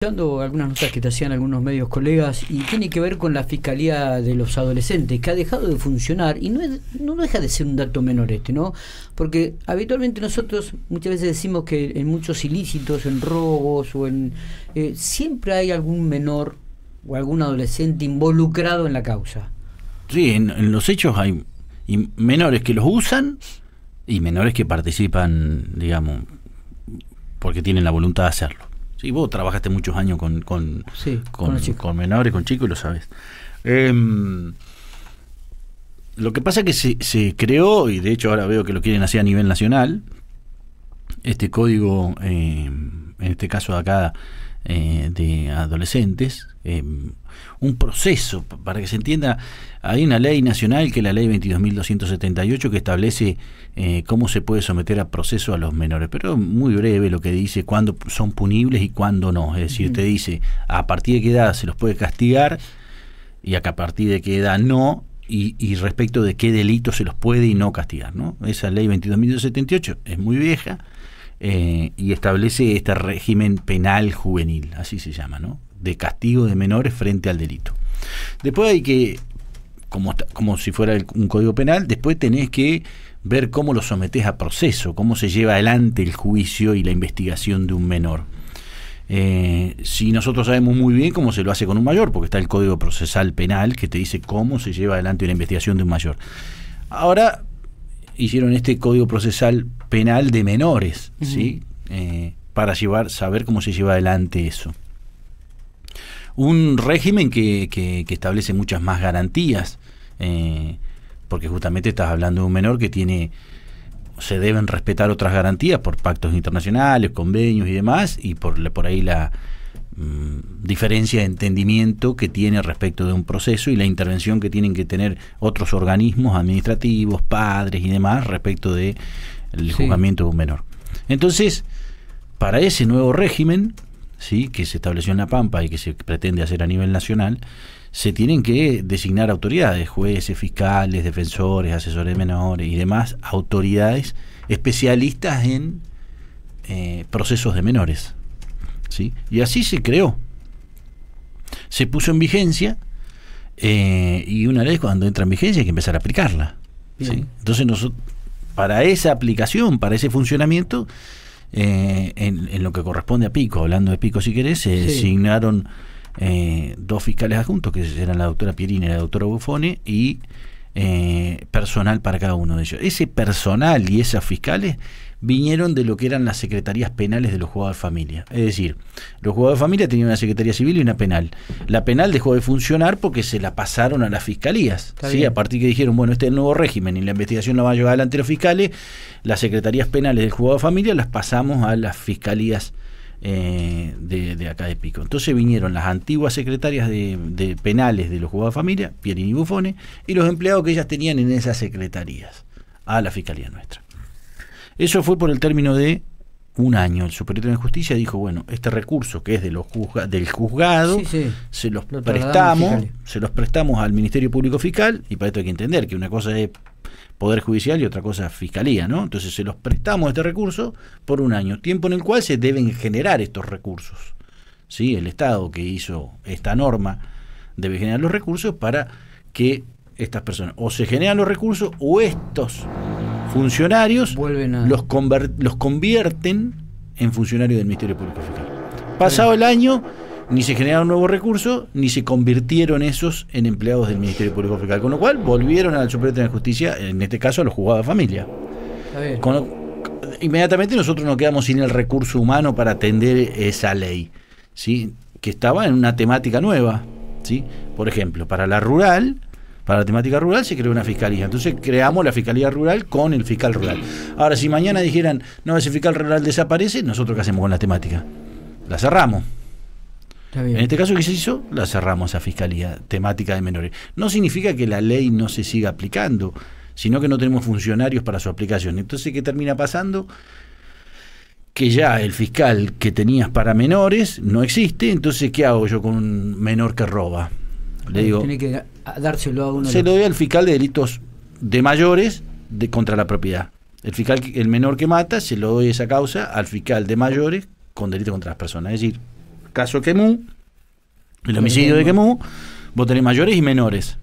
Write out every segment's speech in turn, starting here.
Escuchando algunas notas que te hacían algunos medios colegas y tiene que ver con la Fiscalía de los Adolescentes, que ha dejado de funcionar y no deja de ser un dato menor ¿no? Porque habitualmente nosotros muchas veces decimos que en muchos ilícitos, en robos o en siempre hay algún menor o algún adolescente involucrado en la causa. Sí, en los hechos hay menores que los usan y menores que participan, digamos, porque tienen la voluntad de hacerlo. Sí, vos trabajaste muchos años con menores, con chicos, y lo sabes. Lo que pasa es que se creó, y de hecho ahora veo que lo quieren hacer a nivel nacional, este código, en este caso de acá, de adolescentes, un proceso, para que se entienda. Hay una ley nacional, que es la ley 22.278, que establece cómo se puede someter a proceso a los menores, pero muy breve lo que dice, cuándo son punibles y cuándo no. Es decir, te dice a partir de qué edad se los puede castigar y a partir de qué edad no, y respecto de qué delito se los puede y no castigar, ¿no? Esa ley 22.278 es muy vieja, y establece este régimen penal juvenil, así se llama, ¿no? De castigo de menores frente al delito. Después hay que, como si fuera un código penal, después tenés que ver cómo lo sometés a proceso, cómo se lleva adelante el juicio y la investigación de un menor. Si nosotros sabemos muy bien cómo se lo hace con un mayor, porque está el Código Procesal Penal que te dice cómo se lleva adelante la investigación de un mayor. Ahora hicieron este Código Procesal Penal de menores, ¿sí? Para saber cómo se lleva adelante eso. Un régimen que establece muchas más garantías, porque justamente estás hablando de un menor que se deben respetar otras garantías por pactos internacionales, convenios y demás, y por ahí la diferencia de entendimiento que tiene respecto de un proceso y la intervención que tienen que tener otros organismos administrativos, padres y demás respecto de el juzgamiento de un menor. Entonces, para ese nuevo régimen, ¿sí?, que se estableció en La Pampa y que se pretende hacer a nivel nacional, se tienen que designar autoridades, jueces, fiscales, defensores, asesores de menores y demás autoridades especialistas en procesos de menores, ¿sí? Y así se creó, se puso en vigencia, y una vez cuando entra en vigencia hay que empezar a aplicarla, ¿sí? Entonces nosotros, para esa aplicación, para ese funcionamiento, en lo que corresponde a Pico, hablando de Pico si querés, se designaron dos fiscales adjuntos, que eran la doctora Pierini y la doctora Buffone, y personal para cada uno de ellos. Ese personal y esas fiscales vinieron de lo que eran las secretarías penales de los juzgados de familia. Es decir, los juzgados de familia tenían una secretaría civil y una penal. La penal dejó de funcionar porque se la pasaron a las fiscalías, ¿sí? A partir que dijeron, bueno, este es el nuevo régimen y la investigación la van a llevar adelante los fiscales, las secretarías penales del juzgado de familia las pasamos a las fiscalías de acá de Pico. Entonces vinieron las antiguas secretarias de penales de los juzgados de familia, Pierini y Buffone, y los empleados que ellas tenían en esas secretarías, a la fiscalía nuestra. Eso fue por el término de un año. El Superior Tribunal de Justicia dijo, bueno, este recurso que es del juzgado, se los prestamos al Ministerio Público Fiscal, y para esto hay que entender que una cosa es Poder Judicial y otra cosa es Fiscalía, ¿no? Entonces se los prestamos este recurso por un año, tiempo en el cual se deben generar estos recursos, ¿sí? El Estado que hizo esta norma debe generar los recursos para que estas personas, o se generan los recursos, o estos funcionarios los convierten en funcionarios del Ministerio Público Fiscal. Pasado el año, ni se generaron nuevos recursos, ni se convirtieron esos en empleados del Ministerio Público Fiscal, con lo cual volvieron al Superior Tribunal de Justicia, en este caso a los juzgados de familia. Inmediatamente nosotros nos quedamos sin el recurso humano para atender esa ley, ¿sí?, que estaba en una temática nueva, ¿sí? Por ejemplo, para la temática rural se creó una fiscalía. Entonces creamos la fiscalía rural con el fiscal rural. Ahora, si mañana dijeran, no, ese fiscal rural desaparece, ¿nosotros qué hacemos con la temática? La cerramos. En este caso, ¿qué se hizo? La cerramos a fiscalía temática de menores. No significa que la ley no se siga aplicando, sino que no tenemos funcionarios para su aplicación. Entonces, ¿qué termina pasando? Que ya el fiscal que tenías para menores no existe. Entonces, ¿qué hago yo con un menor que roba? Le digo, tiene que dárselo a uno. Se lo doy al fiscal de delitos de mayores contra la propiedad. El menor que mata, se lo doy esa causa al fiscal de mayores con delito contra las personas. Es decir, caso Quemú, el homicidio de Quemú, vos tenés mayores y menores.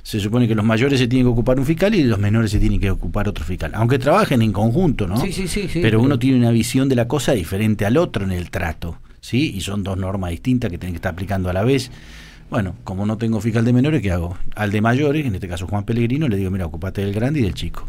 Se supone que los mayores se tienen que ocupar un fiscal y los menores se tienen que ocupar otro fiscal, aunque trabajen en conjunto, ¿no? Sí, pero uno tiene una visión de la cosa diferente al otro en el trato, ¿sí? Y son dos normas distintas que tienen que estar aplicando a la vez. Bueno, como no tengo fiscal de menores, ¿qué hago? Al de mayores, en este caso Juan Pellegrino, le digo, mira, ocupate del grande y del chico.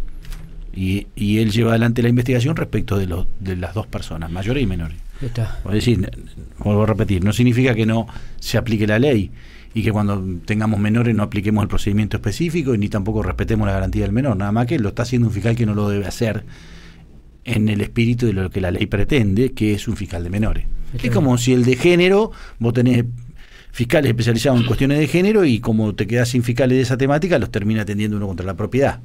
Y él lleva adelante la investigación respecto de las dos personas, mayores y menores. Está. Es decir, vuelvo a repetir, no significa que no se aplique la ley y que cuando tengamos menores no apliquemos el procedimiento específico y ni tampoco respetemos la garantía del menor, nada más que lo está haciendo un fiscal que no lo debe hacer en el espíritu de lo que la ley pretende, que es un fiscal de menores. Es como si el de género, vos tenés fiscales especializados en cuestiones de género y como te quedás sin fiscales de esa temática, los termina atendiendo uno contra la propiedad.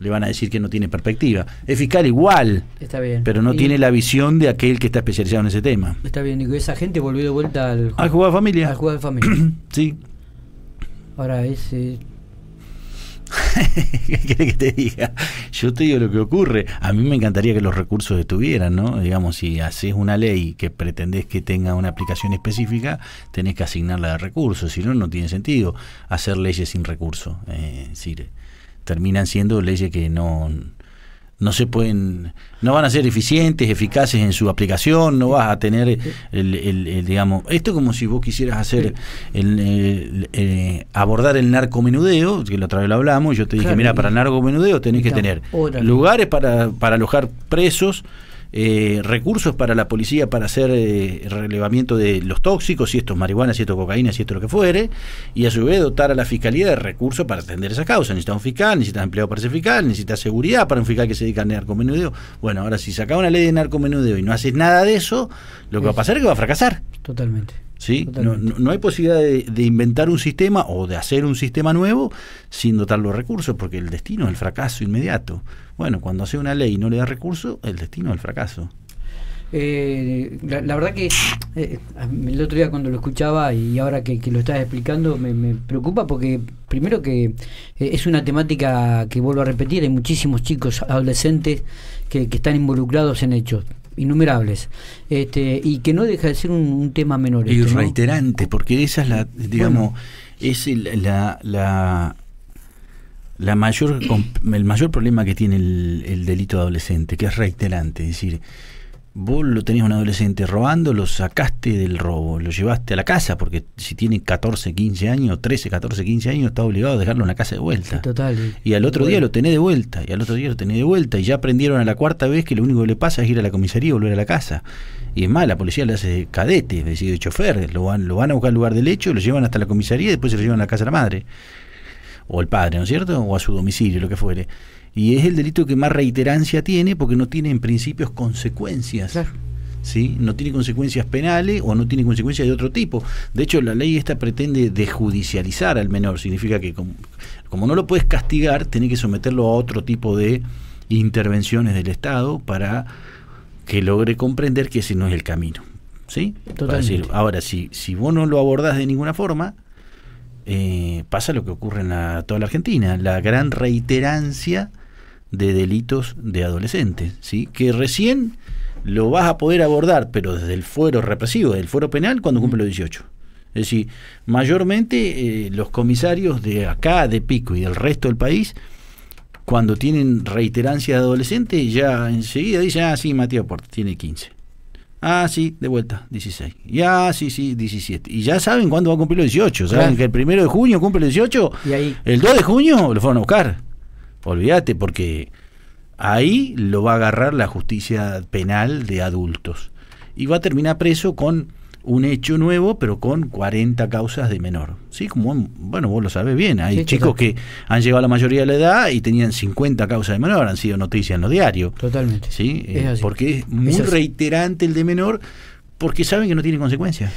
Le van a decir que no tiene perspectiva. Es fiscal igual, está bien, pero no tiene la visión de aquel que está especializado en ese tema. Está bien, digo, esa gente volvió de vuelta al juego de familia. Al juego de familia. Sí. Ahora ese... ¿Qué querés que te diga? Yo te digo lo que ocurre. A mí me encantaría que los recursos estuvieran, ¿no? Digamos, si haces una ley que pretendés que tenga una aplicación específica, tenés que asignarla de recursos, si no, no tiene sentido hacer leyes sin recursos. Es decir, terminan siendo leyes que no se pueden, no van a ser eficientes, eficaces en su aplicación, no vas a tener digamos, esto es como si vos quisieras hacer abordar el narcomenudeo, que la otra vez lo hablamos, y yo te dije, mira, para el narcomenudeo tenés que tener lugares para alojar presos, recursos para la policía para hacer relevamiento de los tóxicos, si esto es marihuana, si esto es cocaína, si esto es lo que fuere, y a su vez dotar a la fiscalía de recursos para atender esa causa. Necesitas un fiscal, necesitas empleado para ese fiscal, necesitas seguridad para un fiscal que se dedica al narcomenudeo. Bueno, ahora si sacás una ley de narcomenudeo y no haces nada de eso, lo que va a pasar es que va a fracasar. Totalmente. ¿Sí? No hay posibilidad de inventar un sistema o de hacer un sistema nuevo sin dotar los recursos, porque el destino es el fracaso inmediato. Bueno, cuando hace una ley y no le da recursos, el destino es el fracaso. La verdad que el otro día cuando lo escuchaba y ahora que lo estás explicando me preocupa porque primero que es una temática que vuelvo a repetir, hay muchísimos chicos adolescentes que están involucrados en hechos innumerables, y que no deja de ser un tema menor. Y reiterante, ¿no? Porque esa es la, digamos, bueno, es el mayor problema que tiene el delito adolescente, que es reiterante. Es decir, vos lo tenías un adolescente robando, lo sacaste del robo, lo llevaste a la casa, porque si tiene 14, 15 años, 13, 14, 15 años, está obligado a dejarlo en la casa de vuelta. Sí, total. Y al otro día lo tenés de vuelta, y al otro día lo tenés de vuelta, y ya aprendieron a la cuarta vez que lo único que le pasa es ir a la comisaría y volver a la casa. Y es más, la policía le hace cadete, es decir, de chofer, lo van a buscar al lugar del hecho, lo llevan hasta la comisaría y después se lo llevan a la casa de la madre. O el padre, ¿no es cierto? O a su domicilio, lo que fuere. Y es el delito que más reiterancia tiene porque no tiene en principios consecuencias. Claro. ¿Sí? No tiene consecuencias penales o no tiene consecuencias de otro tipo. De hecho, la ley esta pretende desjudicializar al menor. Significa que como no lo puedes castigar, tenés que someterlo a otro tipo de intervenciones del Estado para que logre comprender que ese no es el camino. ¿Sí? Para decir, ahora, si vos no lo abordás de ninguna forma, pasa lo que ocurre en toda la Argentina, la gran reiterancia de delitos de adolescentes, ¿sí? Que recién lo vas a poder abordar, pero desde el fuero represivo, del fuero penal, cuando cumple los 18. Es decir, mayormente los comisarios de acá, de Pico y del resto del país, cuando tienen reiterancia de adolescentes, ya enseguida dicen, sí, Matías Porta tiene 15. Sí, de vuelta, 16. Sí, 17. Y ya saben cuándo va a cumplir los 18. Saben, claro, que el 1 de junio cumple los 18. ¿Y ahí? El 2 de junio lo fueron a buscar. Olvídate, porque ahí lo va a agarrar la justicia penal de adultos. Y va a terminar preso con un hecho nuevo, pero con 40 causas de menor. Sí, como, bueno, vos lo sabés bien. Hay chicos que han llegado a la mayoría de la edad y tenían 50 causas de menor, han sido noticias en los diarios. Totalmente. ¿Sí? Porque es muy reiterante el de menor, porque saben que no tiene consecuencias.